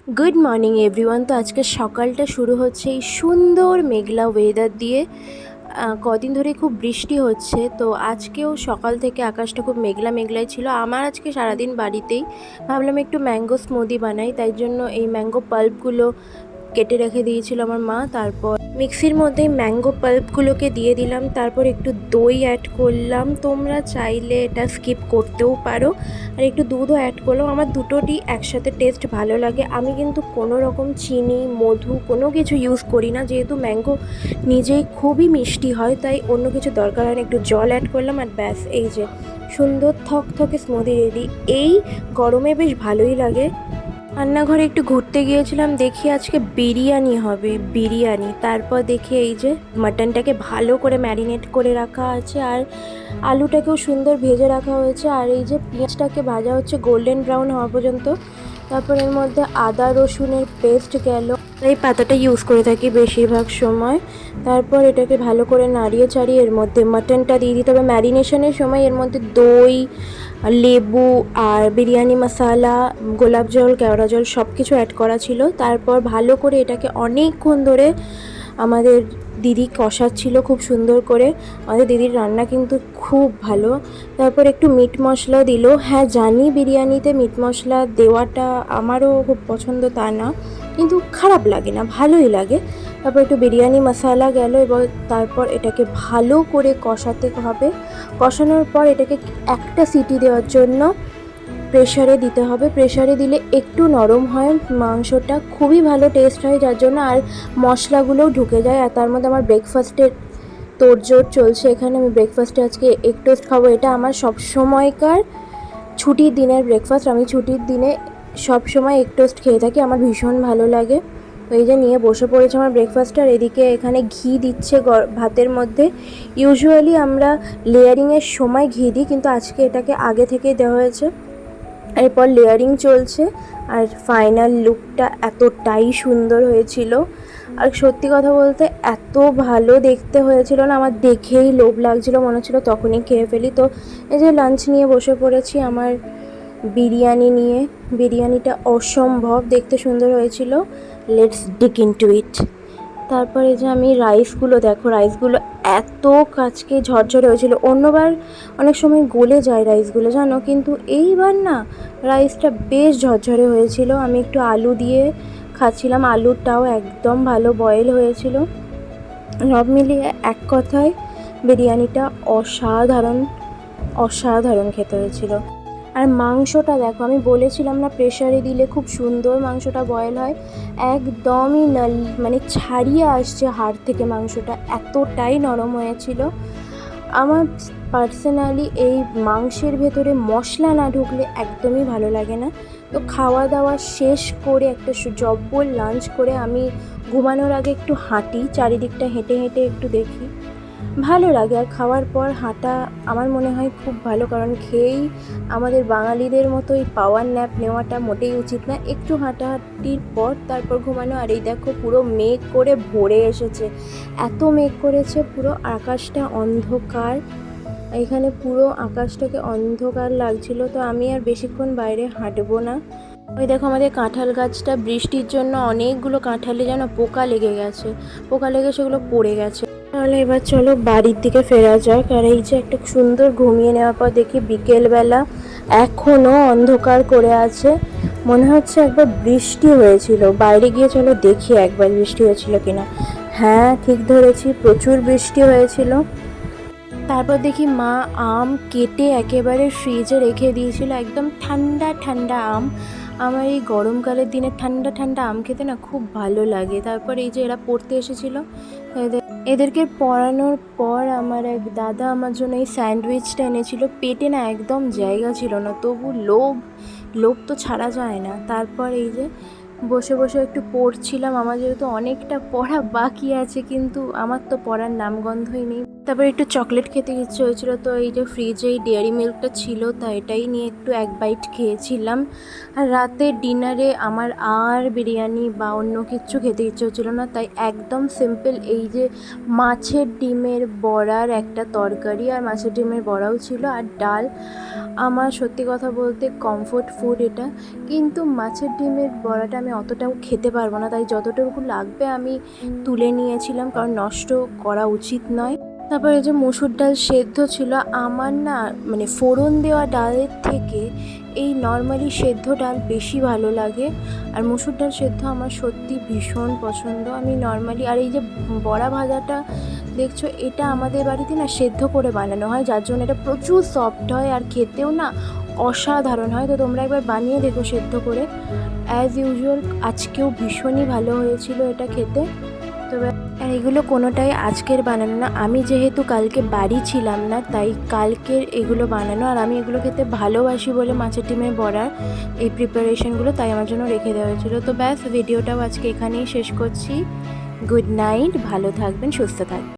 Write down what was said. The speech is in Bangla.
Good morning everyone. তো আজকে সকালটা শুরু হচ্ছে এই সুন্দর মেঘলা ওয়েদার দিয়ে। কদিন ধরে খুব বৃষ্টি হচ্ছে, তো আজকেও সকাল থেকে আকাশটা খুব মেঘলা মেঘলাই ছিল। আমার আজকে সারাদিন বাড়িতেই, ভাবলাম একটু ম্যাঙ্গো স্মুদি বানাই, তাই জন্য এই ম্যাঙ্গো পাল্পগুলো কেটে রেখে দিয়েছিল আমার মা। তারপর মিক্সির মধ্যে ম্যাঙ্গো পাল্পগুলোকে দিয়ে দিলাম, তারপর একটু দই অ্যাড করলাম। তোমরা চাইলে এটা স্কিপ করতেও পারো, আর একটু দুধও অ্যাড করলাম। আমার দুটোটি একসাথে টেস্ট ভালো লাগে। আমি কিন্তু কোনো রকম চিনি মধু কোনো কিছু ইউজ করি না, যেহেতু ম্যাঙ্গো নিজেই খুবই মিষ্টি হয়, তাই অন্য কিছু দরকার হয় না। একটু জল অ্যাড করলাম আর ব্যাস, এই যে সুন্দর থকথকে স্মুদি রেডি। এই গরমে বেশ ভালোই লাগে। রান্নাঘরে একটু ঘুরতে গিয়েছিলাম, দেখি আজকে বিরিয়ানি হবে, বিরিয়ানি। তারপর দেখি এই যে মাটনটাকে ভালো করে ম্যারিনেট করে রাখা আছে, আর আলুটাকেও সুন্দর ভেজে রাখা হয়েছে, আর এই যে পেঁয়াজটাকে ভাজা হচ্ছে গোল্ডেন ব্রাউন হওয়া পর্যন্ত। তারপর এর মধ্যে আদা রসুনের পেস্ট গেল, এই পাতাটা ইউজ করে থাকি বেশিরভাগ সময়। তারপর এটাকে ভালো করে নাড়িয়ে চাড়িয়ে এর মধ্যে মাটনটা দিয়ে দিতে হবে। ম্যারিনেশনের সময় এর মধ্যে দই, লেবু আর বিরিয়ানি মশলা, গোলাপ জল, কেওড়া জল সব কিছু অ্যাড করা ছিল। তারপর ভালো করে এটাকে অনেকক্ষণ ধরে আমাদের দিদি কষাচ্ছিল খুব সুন্দর করে। আমাদের দিদির রান্না কিন্তু খুব ভালো। তারপর একটু মিট মশলা দিল। হ্যাঁ জানি বিরিয়ানিতে মিট মশলা দেওয়াটা আমারও খুব পছন্দ তা না, কিন্তু খারাপ লাগে না, ভালোই লাগে। তারপর একটু বিরিয়ানি মশলা গেল, এবং তারপর এটাকে ভালো করে কষাতে হবে। কষানোর পর এটাকে একটা সিটি দেওয়ার জন্য প্রেশারে দিতে হবে। প্রেশারে দিলে একটু নরম হয় মাংসটা, খুবই ভালো টেস্ট হয় যার জন্য, আর মশলাগুলোও ঢুকে যায়। আর তার মধ্যে আমার ব্রেকফাস্টের তোড়জোড় চলছে এখানে। আমি ব্রেকফাস্টে আজকে এগ টোস্ট খাবো। এটা আমার সব সময়কার ছুটির দিনের ব্রেকফাস্ট। আমি ছুটির দিনে সব সময় এগ টোস্ট খেয়ে থাকি, আমার ভীষণ ভালো লাগে। তো এই যে নিয়ে বসে পড়েছে আমার ব্রেকফাস্ট, আর এদিকে এখানে ঘি দিচ্ছে ভাতের মধ্যে। ইউজুয়ালি আমরা লেয়ারিংয়ের সময় ঘি দিই, কিন্তু আজকে এটাকে আগে থেকেই দেওয়া হয়েছে। এরপর লেয়ারিং চলছে, আর ফাইনাল লুকটা এতটাই সুন্দর হয়েছিল। আর সত্যি কথা বলতে এত ভালো দেখতে হয়েছিল না, আমার দেখেই লোভ লাগছিল, মনে হচ্ছিলো তখনই খেয়ে ফেলি। তো এই যে লাঞ্চ নিয়ে বসে পড়েছি আমার বিরিয়ানি নিয়ে। বিরিয়ানিটা অসম্ভব দেখতে সুন্দর হয়েছিল। Let's dig into it. তারপরে যে আমি রাইসগুলো, দেখো রাইসগুলো এত কাচকে ঝরঝরে হয়েছিল। অন্যবার অনেক সময় গলে যায় রাইসগুলো জানো, কিন্তু এইবার না রাইসটা বেশ ঝরঝরে হয়েছিল। আমি একটু আলু দিয়ে খাচ্ছিলাম, আলুটাও একদম ভালো বয়েল হয়েছিল। সব মিলিয়ে এক কথায় বিরিয়ানিটা অসাধারণ, অসাধারণ খেতে হয়েছিল। আর মাংসটা দেখো, আমি বলেছিলাম না প্রেশারে দিলে খুব সুন্দর মাংসটা বয়েল হয়, একদমই মানে ছাড়িয়ে আসছে হাড় থেকে মাংসটা, এতটাই নরম হয়েছিল। আমার পার্সোনালি এই মাংসের ভেতরে মশলা না ঢুকলে একদমই ভালো লাগে না। তো খাওয়া দাওয়া শেষ করে একটা জব্বর লাঞ্চ করে আমি ঘুমানোর আগে একটু হাঁটি, চারিদিকটা হেঁটে হেঁটে একটু দেখি, ভালো লাগে। আর খাওয়ার পর হাঁটা আমার মনে হয় খুব ভালো, কারণ খেয়েই আমাদের বাঙালিদের মতো এই পাওয়ার ন্যাপ নেওয়াটা মোটেই উচিত না। একটু হাঁটাহাঁটির পর তারপর ঘুমানো। আর এই দেখো পুরো মেঘ করে ভরে এসেছে, এত মেঘ করেছে, পুরো আকাশটা অন্ধকার। এখানে পুরো আকাশটাকে অন্ধকার লাগছিল। তো আমি আর বেশিক্ষণ বাইরে হাঁটবো না। ওই দেখো আমাদের কাঁঠাল গাছটা বৃষ্টির জন্য অনেকগুলো কাঁঠালে যেন পোকা লেগে গেছে, পোকা লেগে সেগুলো পড়ে গেছে। তাহলে এবার চলো বাড়ির দিকে ফেরা যাক। আর এই যে একটা সুন্দর ঘুমিয়ে নেওয়ার পর দেখি বিকেলবেলা এখনও অন্ধকার করে আছে, মনে হচ্ছে একবার বৃষ্টি হয়েছিল। বাইরে গিয়ে চলো দেখি একবার বৃষ্টি হয়েছিল কিনা। হ্যাঁ ঠিক ধরেছি, প্রচুর বৃষ্টি হয়েছিল। তারপর দেখি মা আম কেটে একেবারে ফ্রিজে রেখে দিয়েছিল, একদম ঠান্ডা ঠান্ডা আম। আমার এই গরমকালের দিনে ঠান্ডা ঠান্ডা আম খেতে না খুব ভালো লাগে। তারপর এই যে এরা পড়তে এসেছিলো, এদেরকে পড়ানোর পর আমার এক দাদা আমার জন্য এই স্যান্ডউইচটা এনেছিল। পেটে না একদম জায়গা ছিল না, তবু লোভ, লোভ তো ছাড়া যায় না। তারপর এই যে বসে বসে একটু পড়ছিলাম। আমার যেহেতু অনেকটা পড়া বাকি আছে, কিন্তু আমার তো পড়ার নামগন্ধই নেই। তারপর একটু চকলেট খেতে ইচ্ছে হয়েছিলো, তো এই যে ফ্রিজে এই ডেয়ারি মিল্কটা ছিল, তাই এটাই নিয়ে একটু এক বাইট খেয়েছিলাম। আর রাতের ডিনারে আমার আর বিরিয়ানি বা অন্য কিচ্ছু খেতে ইচ্ছে হচ্ছিলো না, তাই একদম সিম্পল এই যে মাছের ডিমের বড়ার একটা তরকারি, আর মাছের ডিমের বড়াও ছিল, আর ডাল। আমার সত্যি কথা বলতে কমফোর্ট ফুড এটা, কিন্তু মাছের ডিমের বড়াটা আমি অতটাও খেতে পারবো না, তাই যতটুকু লাগবে আমি তুলে নিয়েছিলাম, কারণ নষ্ট করা উচিত নয়। তারপরে যে মসুর ডাল সেদ্ধ ছিল, আমার না মানে ফোড়ন দেওয়া ডালের থেকে এই নর্মালি সেদ্ধ ডাল বেশি ভালো লাগে। আর মসুর ডাল সেদ্ধ আমার সত্যি ভীষণ পছন্দ। আমি নর্মালি, আর এই যে বড়া ভাজাটা দেখছো, এটা আমাদের বাড়িতে না সেদ্ধ করে বানানো হয়, যার জন্য এটা প্রচুর সফট হয় আর খেতেও না অসাধারণ হয়। তো তোমরা একবার বানিয়ে দেখো সেদ্ধ করে। অ্যাজ ইউজুয়াল আজকেও ভীষণই ভালো হয়েছিল এটা খেতে। তবে আর এগুলো কোনোটাই আজকের বানানো না, আমি যেহেতু কালকে বাড়ি ছিলাম না, তাই কালকের এগুলো বানানো। আর আমি এগুলো খেতে ভালোবাসি বলে মাছের ডিমের বড়ার এই প্রিপারেশনগুলো তাই আমার জন্য রেখে দেওয়া হয়েছিলো। তো ব্যাস, ভিডিওটাও আজকে এখানেই শেষ করছি। গুড নাইট, ভালো থাকবেন, সুস্থ থাকবেন।